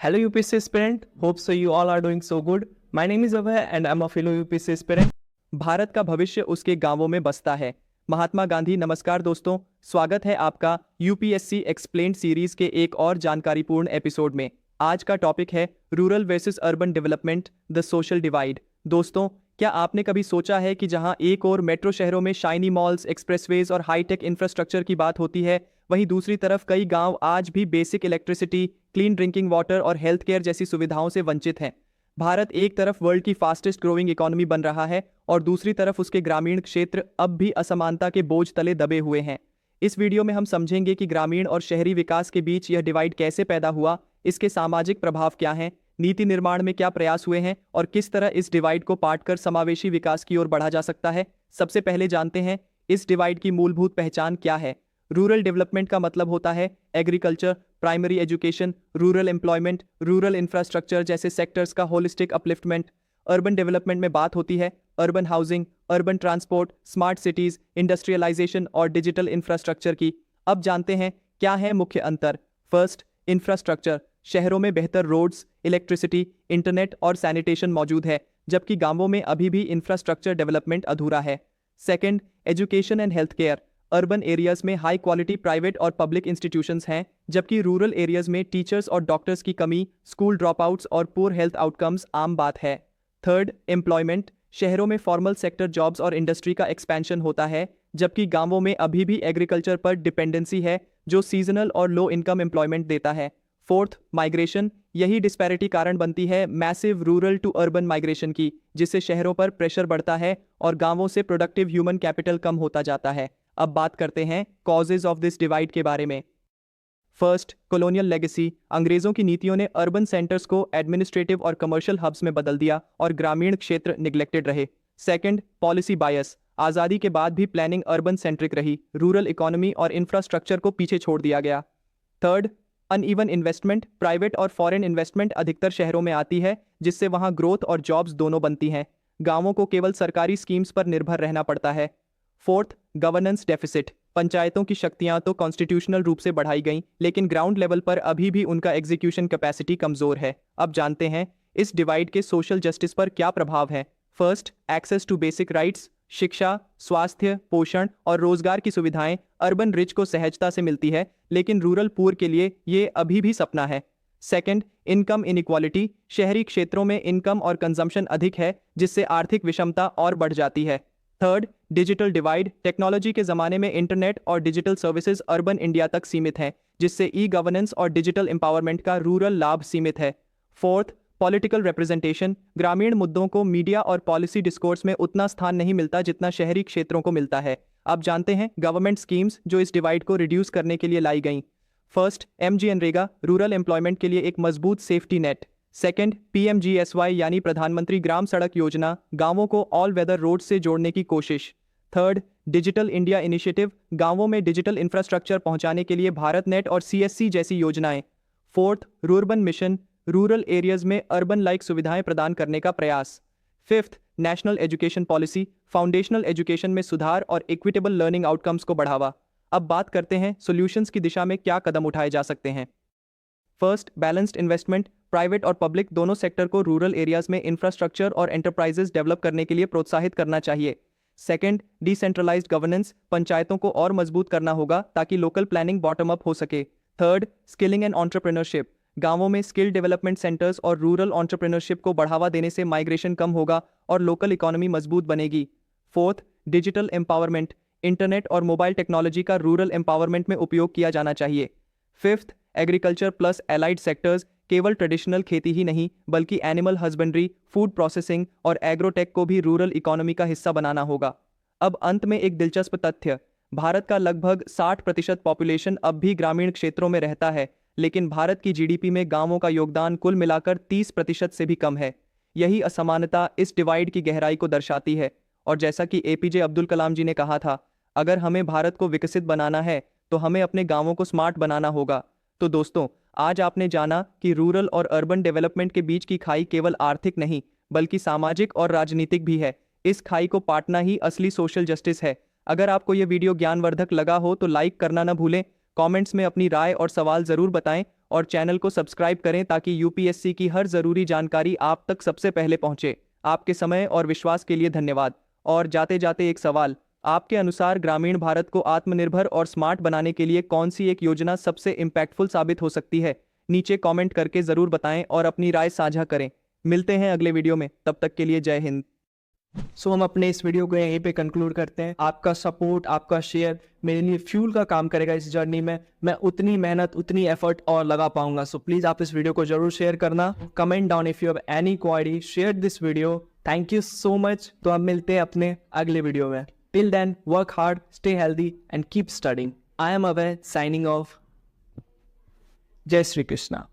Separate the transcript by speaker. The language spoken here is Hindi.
Speaker 1: Hello UPSC aspirant, hope so you all are doing so good. My name is Abhay and I'm a fellow UPSC aspirant. Bharat का भविष्य उसके गांवों में बसता है। महात्मा गांधी। नमस्कार दोस्तों, स्वागत है आपका यूपीएससी एक्सप्लेन्ड सीरीज के एक और जानकारीपूर्ण एपिसोड में। आज का टॉपिक है rural versus urban development, the social divide. दोस्तों, क्या आपने कभी सोचा है कि जहां एक और मेट्रो शहरों में शाइनी मॉल्स, एक्सप्रेसवेज और हाईटेक इंफ्रास्ट्रक्चर की बात होती है, वहीं दूसरी तरफ कई गांव आज भी basic electricity, clean drinking water और हेल्थ केयर जैसी सुविधाओं से वंचित हैं। भारत एक तरफ वर्ल्ड की फास्टेस्ट ग्रोइंग इकोनॉमी बन रहा है और दूसरी तरफ उसके ग्रामीण क्षेत्र अब भी असमानता के बोझ तले दबे हुए हैं। इस वीडियो में हम समझेंगे कि ग्रामीण और शहरी विकास के बीच यह डिवाइड कैसे पैदा हुआ, इसके सामाजिक प्रभाव क्या हैं, नीति निर्माण में क्या प्रयास हुए हैं और किस तरह इस डिवाइड को पाटकर समावेशी विकास की ओर बढ़ा जा सकता है। सबसे पहले जानते हैं इस डिवाइड की मूलभूत पहचान क्या है। रूरल डेवलपमेंट का मतलब होता है agriculture, primary education, rural employment, rural infrastructure जैसे सेक्टर्स का होलिस्टिक अपलिफ्टमेंट। अर्बन डेवलपमेंट में बात होती है urban housing, urban transport, smart cities, industrialisation और डिजिटल इंफ्रास्ट्रक्चर की। अब जानते हैं क्या है मुख्य अंतर। First, infrastructure. शहरों में बेहतर रोड्स, इलेक्ट्रिसिटी, इंटरनेट और सैनिटेशन मौजूद है, जबकि गांवों में अभी भी इंफ्रास्ट्रक्चर डेवलपमेंट अधूरा है। Second, education and health care. Urban areas में हाई क्वालिटी प्राइवेट और पब्लिक इंस्टीट्यूशंस हैं, जबकि रूरल एरियाज में टीचर्स और डॉक्टर्स की कमी, स्कूल ड्रॉपआउट्स और पुअर हेल्थ आउटकम्स आम बात है। Third, employment. शहरों में फॉर्मल सेक्टर जॉब्स और इंडस्ट्री का एक्सपेंशन होता है, जबकि गांवों में अभी भी एग्रीकल्चर पर डिपेंडेंसी है जो सीजनल और लो इनकम एम्प्लॉयमेंट देता है। Fourth, migration. यही डिस्पैरिटी कारण बनती है massive rural to urban migration की, जिससे शहरों पर प्रेशर बढ़ता है और गांवों से प्रोडक्टिव ह्यूमन कैपिटल कम होता जाता है। अब बात करते हैं कॉजेज ऑफ दिस डिवाइड के बारे में। First, colonial legacy. अंग्रेजों की नीतियों ने अर्बन सेंटर्स को एडमिनिस्ट्रेटिव और कमर्शियल हब्स में बदल दिया और ग्रामीण क्षेत्र निग्लेक्टेड रहे। सेकंड, पॉलिसी बायस। आज़ादी के बाद भी प्लानिंग अर्बन सेंट्रिक रही, रूरल इकोनॉमी और इंफ्रास्ट्रक्चर को पीछे छोड़ दिया गया। Third, uneven investment. प्राइवेट और फॉरेन इन्वेस्टमेंट अधिकतर शहरों में आती है, जिससे वहां ग्रोथ और जॉब्स दोनों बनती हैं। गांवों को केवल सरकारी स्कीम्स पर निर्भर रहना पड़ता है। Fourth, governance deficit. पंचायतों की शक्तियां तो कॉन्स्टिट्यूशनल रूप से बढ़ाई गईं, लेकिन ग्राउंड लेवल पर अभी भी उनका एग्जीक्यूशन कैपेसिटी कमजोर है। अब जानते हैं इस डिवाइड के सोशल जस्टिस पर क्या प्रभाव है। First, access to basic rights. शिक्षा, स्वास्थ्य, पोषण और रोजगार की सुविधाएं अर्बन रिच को सहजता से मिलती है, लेकिन रूरल पुअर के लिए ये अभी भी सपना है। Second, income inequality. शहरी क्षेत्रों में इनकम और कंजम्पशन अधिक है, जिससे आर्थिक विषमता और बढ़ जाती है। Third, digital divide. टेक्नोलॉजी के जमाने में इंटरनेट और डिजिटल सर्विसेज अर्बन इंडिया तक सीमित हैं, जिससे ई गवर्नेंस और डिजिटल एम्पावरमेंट का रूरल लाभ सीमित है। Fourth, political representation. ग्रामीण मुद्दों को मीडिया और पॉलिसी डिस्कोर्स में उतना स्थान नहीं मिलता जितना शहरी क्षेत्रों को मिलता है। अब जानते हैं गवर्नमेंट स्कीम्स जो इस डिवाइड को रिड्यूस करने के लिए लाई गई। फर्स्ट, MGNREGA, रूरल एम्प्लॉयमेंट के लिए एक मजबूत सेफ्टी नेट। सेकंड, PMGSY यानी प्रधानमंत्री ग्राम सड़क योजना, गांवों को ऑल वेदर रोड से जोड़ने की कोशिश। थर्ड, डिजिटल इंडिया इनिशिएटिव, गांवों में डिजिटल इंफ्रास्ट्रक्चर पहुंचाने के लिए भारत नेट और CSC जैसी योजनाएं। Fourth, rurban mission, rural areas में अर्बन लाइक सुविधाएं प्रदान करने का प्रयास। Fifth, national education policy, foundational education में सुधार और इक्विटेबल लर्निंग आउटकम्स को बढ़ावा। अब बात करते हैं सॉल्यूशंस की दिशा में क्या कदम उठाए जा सकते हैं। First, balanced investment. प्राइवेट और पब्लिक दोनों सेक्टर को रूरल एरियाज में इंफ्रास्ट्रक्चर और एंटरप्राइजेस डेवलप करने के लिए प्रोत्साहित करना चाहिए। Second, decentralised governance. पंचायतों को और मजबूत करना होगा ताकि लोकल प्लानिंग बॉटम अप हो सके। Third, skilling and entrepreneurship. गांवों में स्किल डेवलपमेंट सेंटर्स और रूरल एंटरप्रेन्योरशिप को बढ़ावा देने से माइग्रेशन कम होगा और लोकल इकोनॉमी मजबूत बनेगी। Fourth, digital empowerment. इंटरनेट और मोबाइल टेक्नोलॉजी का रूरल एम्पावरमेंट में उपयोग किया जाना चाहिए। Fifth, agriculture plus allied sectors. केवल ट्रेडिशनल खेती ही नहीं बल्कि एनिमल हस्बेंड्री, फूड प्रोसेसिंग और एग्रोटेक को भी रूरल इकोनॉमी का हिस्सा बनाना होगा। अब अंत में एक दिलचस्प तथ्य, भारत का लगभग 60% पॉपुलेशन अब भी ग्रामीण क्षेत्रों में रहता है, लेकिन भारत की GDP में गांवों का योगदान कुल मिलाकर 30% से भी कम है। यही असमानता इस डिवाइड की गहराई को दर्शाती है। और जैसा कि APJ अब्दुल कलाम जी ने कहा था, अगर हमें भारत को विकसित बनाना है तो हमें अपने गांवों को स्मार्ट बनाना होगा। तो दोस्तों, आज आपने जाना कि रूरल और अर्बन डेवलपमेंट के बीच की खाई केवल आर्थिक नहीं बल्कि सामाजिक और राजनीतिक भी है। इस खाई को पाटना ही असली सोशल जस्टिस है। अगर आपको यह वीडियो ज्ञानवर्धक लगा हो तो लाइक करना न भूलें, कमेंट्स में अपनी राय और सवाल जरूर बताएं और चैनल को सब्सक्राइब करें ताकि यूपीएससी की हर ज़रूरी जानकारी आप तक सबसे पहले पहुंचे। आपके समय और विश्वास के लिए धन्यवाद। और जाते जाते एक सवाल, आपके अनुसार ग्रामीण भारत को आत्मनिर्भर और स्मार्ट बनाने के लिए कौन सी एक योजना सबसे इम्पैक्टफुल साबित हो सकती है? नीचे कमेंट करके ज़रूर बताएं और अपनी राय साझा करें। मिलते हैं अगले वीडियो में, तब तक के लिए जय हिंद।
Speaker 2: हम अपने इस वीडियो को यहीं पे कंक्लूड करते हैं। आपका सपोर्ट, आपका शेयर मेरे लिए फ्यूल का काम करेगा इस जर्नी में। मैं उतनी मेहनत, उतनी एफर्ट और लगा पाऊंगा। सो प्लीज़ आप इस वीडियो को जरूर शेयर करना। Comment down if you have any query, share this video. Thank you so much. तो अब मिलते हैं अपने अगले वीडियो में। Till then, work hard, stay healthy and keep studying. I am Abhay, signing off. जय श्री कृष्णा।